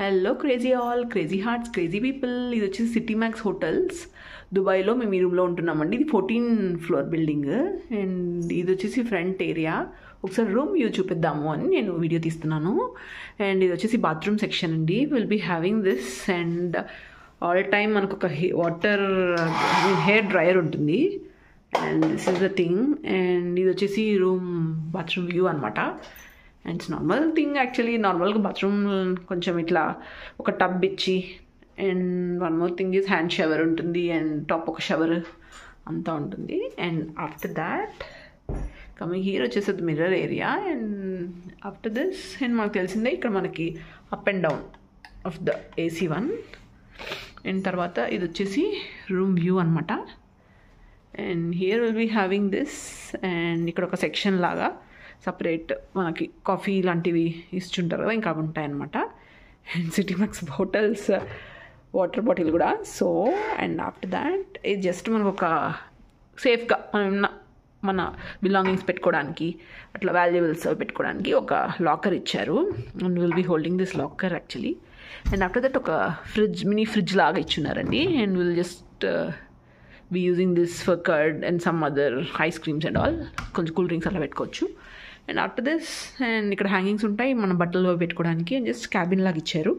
Hello crazy all, crazy hearts, crazy people. ఇది వచ్చేసి city max hotels దుబాయ్లో మేము ఈ రూమ్లో ఉంటున్నామండి. ఇది 14th ఫ్లోర్ బిల్డింగ్ అండ్ ఇది వచ్చేసి ఫ్రంట్ ఏరియా. ఒకసారి రూమ్ వ్యూ చూపిద్దాము అని నేను వీడియో తీస్తున్నాను. అండ్ ఇది వచ్చేసి బాత్రూమ్ సెక్షన్ అండి. Will be having this and all time మనకు ఒక వాటర్ హెయిర్ డ్రయర్ ఉంటుంది. And this is the thing. And ఇది వచ్చేసి రూమ్ బాత్రూమ్ వ్యూ అనమాట. And it's normal thing actually. నార్మల్గా బాత్రూమ్ కొంచెం ఇట్లా ఒక టబ్ ఇచ్చి and one more thing is hand shower ఉంటుంది అండ్ టాప్ ఒక షవర్ అంతా ఉంటుంది. And after that coming here వచ్చేసి mirror area. And after this and మనకు తెలిసిందే ఇక్కడ మనకి up and down of the AC one. And తర్వాత ఇది వచ్చేసి రూమ్ వ్యూ అనమాట. And here will be having this. And ఇక్కడ ఒక సెక్షన్ లాగా సపరేట్ మనకి కాఫీ లాంటివి ఇస్తుంటారు కదా, ఇంకా ఉంటాయన్నమాట. And city max hotels water bottle కూడా. సో అండ్ ఆఫ్టర్ దాట్ ఇది జస్ట్ మనకు ఒక సేఫ్గా మన బిలాంగింగ్స్ పెట్టుకోవడానికి, అట్లా వాల్యుబుల్స్ పెట్టుకోవడానికి ఒక లాకర్ ఇచ్చారు. And will be holding this locker actually. And after that ఒక మినీ ఫ్రిడ్జ్ లాగా ఇచ్చున్నారండి. And will just be using this for curd and some other ice creams and all, కొంచెం కూల్ డ్రింక్స్ అలా పెట్టుకోవచ్చు. And after this and ఇక్కడ hangings ఉంటాయి మన బట్టలు పెట్టుకోవడానికి. అండ్ జస్ట్ క్యాబిన్ లాగా ఇచ్చారు.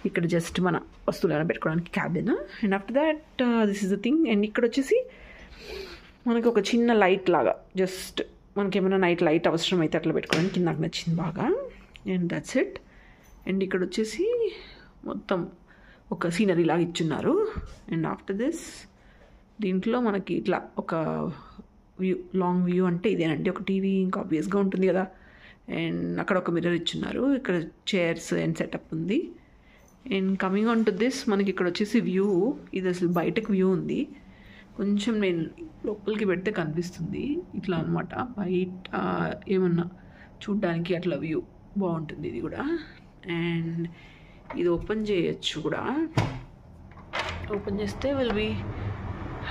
ఇక్కడ జస్ట్ మన వస్తువులు పెట్టుకోవడానికి cabin. And after that this is the thing. And ఇక్కడ వచ్చేసి మనకి ఒక చిన్న లైట్ లాగా, జస్ట్ మనకి ఏమైనా నైట్ లైట్ అవసరం అయితే అట్లా పెట్టుకోవడానికి నాకు నచ్చింది బాగా. And that's it. అండ్ ఇక్కడ వచ్చేసి మొత్తం ఒక సీనరీ లాగా ఇచ్చున్నారు. అండ్ ఆఫ్టర్ దిస్ దీంట్లో మనకి ఇట్లా ఒక వ్యూ, లాంగ్ వ్యూ అంటే ఇదేనండి. ఒక టీవీ ఇంకా ఆబ్వియస్గా ఉంటుంది కదా. అండ్ అక్కడ ఒక మిర్రర్ ఇచ్చున్నారు. ఇక్కడ చైర్స్ అండ్ సెటప్ ఉంది. And coming on to this మనకి ఇక్కడ వచ్చేసి వ్యూ, ఇది అసలు బయటకు వ్యూ ఉంది. కొంచెం నేను లోపలికి పెడితే కనిపిస్తుంది ఇట్లా అనమాట. బయట ఏమన్నా చూడ్డానికి అట్లా వ్యూ బాగుంటుంది ఇది కూడా. అండ్ ఇది ఓపెన్ చేయొచ్చు కూడా. ఓపెన్ చేస్తే will be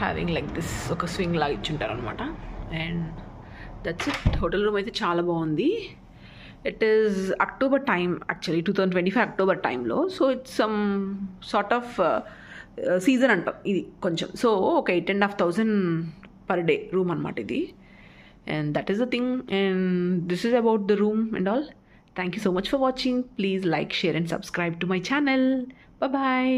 having like this, ఒక స్వింగ్ లాగా ఇచ్చుంటారు అనమాట. And that's it. Hotel room అయితే చాలా బాగుంది. It is October time actually, 2025 October టైంలో. So it's some sort of season అంటాం ఇది కొంచెం. సో ఒక 8,500 per day రూమ్ అనమాట ఇది. And that is the thing. And this is about the room and all. Thank you so much for watching. Please like, share and subscribe to my channel. Bye bye.